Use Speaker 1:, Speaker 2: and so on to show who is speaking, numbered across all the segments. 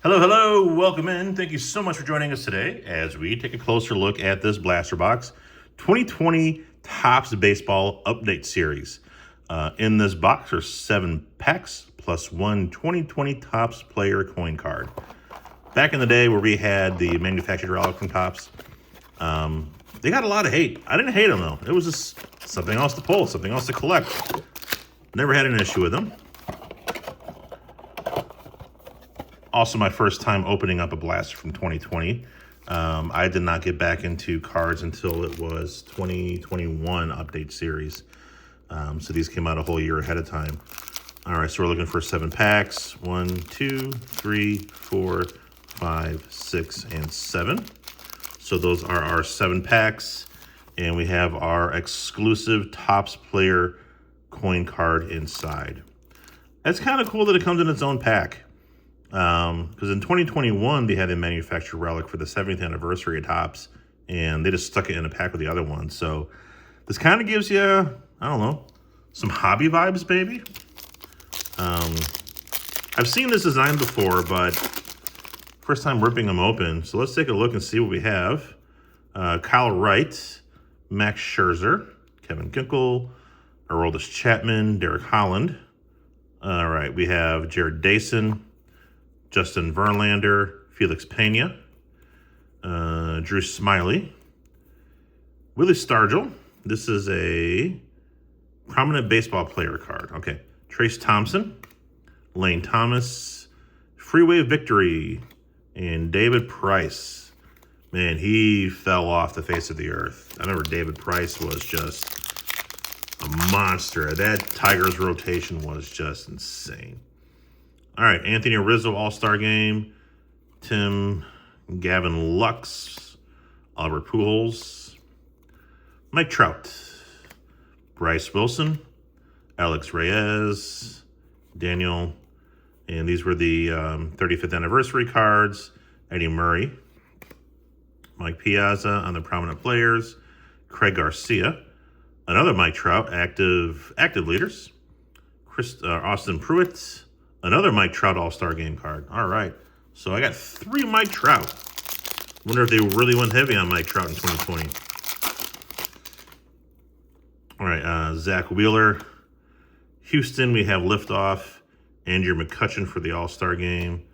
Speaker 1: Hello, hello, welcome in. Thank you so much for joining us today as we take a closer look at this Blaster Box 2020 Topps Baseball Update Series. In this box are 7 packs plus one 2020 Topps player coin card. Back in the day where we had the manufactured relic from Topps, they got a lot of hate. I didn't hate them though. It was just something else to pull, something else to collect. Never had an issue with them. Also, my first time opening up a blaster from 2020. I did not get back into cards until it was 2021 update series. So these came out a whole year ahead of time. All right, so we're looking for 7 packs. 1, 2, 3, 4, 5, 6, and 7. So those are our 7 packs. And we have our exclusive Topps player coin card inside. It's kind of cool that it comes in its own pack. Because in 2021, they had a manufactured relic for the 70th anniversary of Topps, and they just stuck it in a pack with the other one. So this kind of gives you, I don't know, some hobby vibes, maybe. I've seen this design before, but first time ripping them open. So let's take a look and see what we have. Kyle Wright, Max Scherzer, Kevin Ginkel, Aroldis Chapman, Derek Holland. All right, we have Jared Dayson, Justin Verlander, Felix Pena, Drew Smiley, Willie Stargell. This is a prominent baseball player card. Okay. Trace Thompson, Lane Thomas, Freeway Victory, and David Price. Man, he fell off the face of the earth. I remember David Price was just a monster. That Tigers rotation was just insane. All right, Anthony Rizzo All-Star Game, Gavin Lux, Oliver Pujols, Mike Trout, Bryce Wilson, Alex Reyes, Daniel, and these were the 35th anniversary cards, Eddie Murray, Mike Piazza on the prominent players, Craig Garcia, another Mike Trout, active leaders, Austin Pruitt, another Mike Trout All-Star Game card. All right. So I got 3 Mike Trout. Wonder if they really went heavy on Mike Trout in 2020. All right. Zach Wheeler. Houston, we have Liftoff. Andrew McCutchen for the All-Star Game.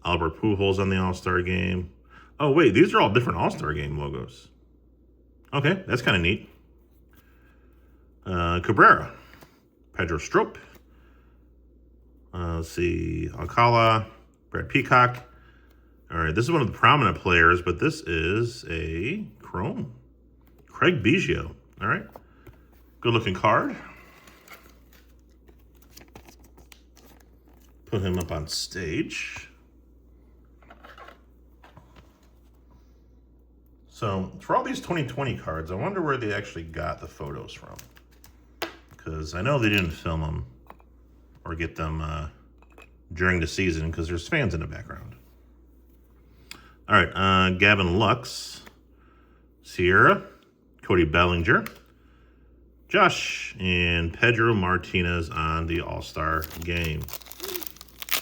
Speaker 1: Albert Pujols on the All-Star Game. Oh, wait. These are all different All-Star Game logos. Okay. That's kind of neat. Cabrera. Pedro Strop. Let's see, Alcala, Brad Peacock. All right, this is one of the prominent players, but this is a Chrome. Craig Biggio. All right, good looking card. Put him up on stage. So for all these 2020 cards, I wonder where they actually got the photos from. Because I know they didn't film them or get them during the season because there's fans in the background. All right, Gavin Lux, Sierra, Cody Bellinger, Josh, and Pedro Martinez on the All-Star Game.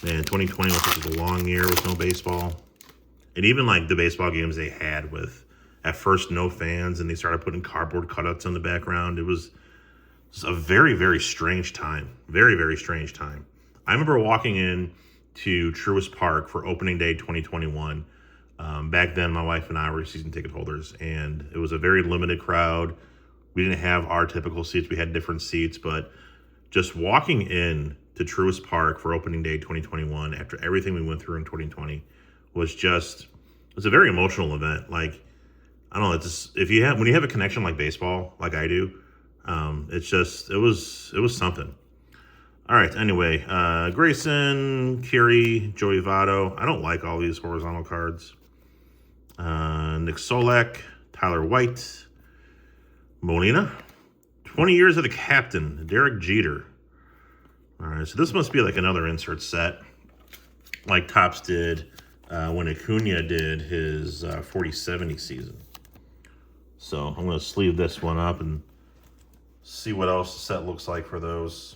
Speaker 1: Man, 2020 was such a long year with no baseball. And even like the baseball games they had with, at first, no fans, and they started putting cardboard cutouts in the background. It was a very, very strange time. Very, very strange time. I remember walking in to Truist Park for opening day 2021. Back then, my wife and I were season ticket holders, and it was a very limited crowd. We didn't have our typical seats. We had different seats, but just walking in to Truist Park for opening day 2021 after everything we went through in 2020 was just, it was a very emotional event. Like, I don't know, it's just, when you have a connection like baseball, like I do, it's just, it was something. All right, anyway, Grayson, Kiri, Joey Votto. I don't like all these horizontal cards. Nick Solak, Tyler White, Molina. 20 years of the captain, Derek Jeter. All right, so this must be like another insert set, like Topps did when Acuna did his 40-70 season. So I'm going to sleeve this one up and see what else the set looks like for those.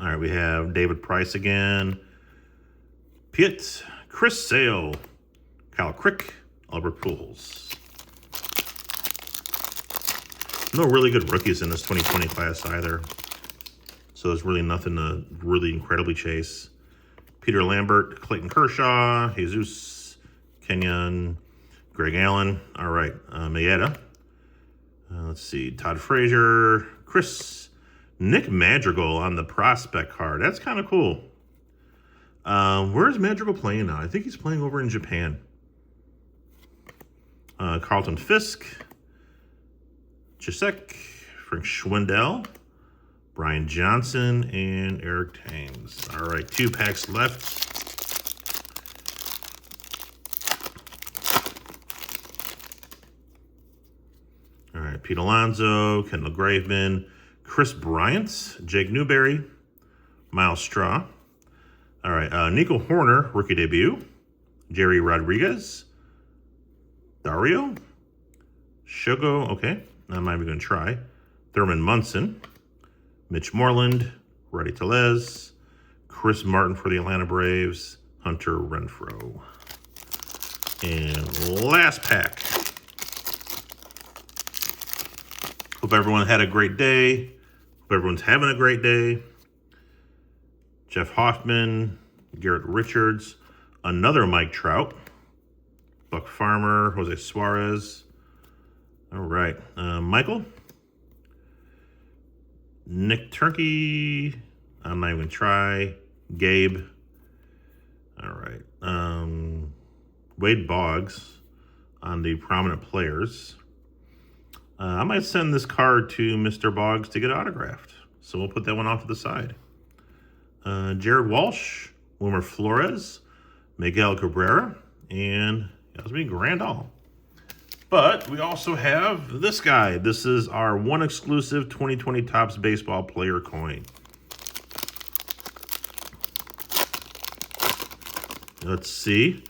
Speaker 1: All right, we have David Price again. Pitt, Chris Sale, Kyle Crick, Albert Pujols. No really good rookies in this 2020 class either. So there's really nothing to really incredibly chase. Peter Lambert, Clayton Kershaw, Jesus, Kenyon, Greg Allen. All right, Maeda. Let's see, Todd Frazier, Chris, Nick Madrigal on the prospect card. That's kind of cool. Where's Madrigal playing now? I think he's playing over in Japan. Carlton Fisk, Chisek, Frank Schwindel, Brian Johnson, and Eric Thames. All right, 2 packs left. All right, Pete Alonso, Kendall Graveman, Chris Bryant, Jake Newberry, Miles Straw. All right, Nico Horner, rookie debut. Jerry Rodriguez, Dario, Shogo, okay, I'm not even going to try. Thurman Munson, Mitch Moreland, Roddy Tellez, Chris Martin for the Atlanta Braves, Hunter Renfroe. And last pack. Hope everyone had a great day. Hope everyone's having a great day. Jeff Hoffman, Garrett Richards, another Mike Trout, Buck Farmer, Jose Suarez. All right, Michael, Nick Turkey, I'm not even gonna try. Gabe. All right, Wade Boggs on the prominent players. I might send this card to Mr. Boggs to get autographed. So we'll put that one off to the side. Jared Walsh, Wilmer Flores, Miguel Cabrera, and Yasmani Grandal. But we also have this guy. This is our one exclusive 2020 Topps Baseball player coin. Let's see.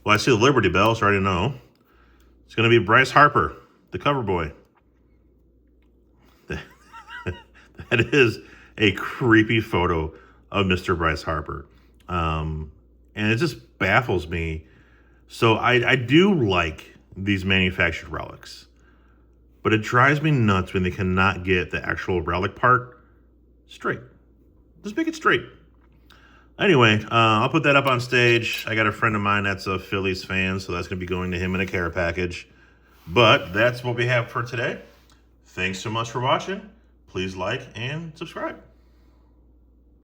Speaker 1: Well, I see the Liberty Bell, so I already know. It's going to be Bryce Harper, the cover boy. That is a creepy photo of Mr. Bryce Harper. And it just baffles me. So I do like these manufactured relics, but it drives me nuts when they cannot get the actual relic part straight. Just make it straight. Anyway, I'll put that up on stage. I got a friend of mine that's a Phillies fan, so that's going to be going to him in a care package. But that's what we have for today. Thanks so much for watching. Please like and subscribe.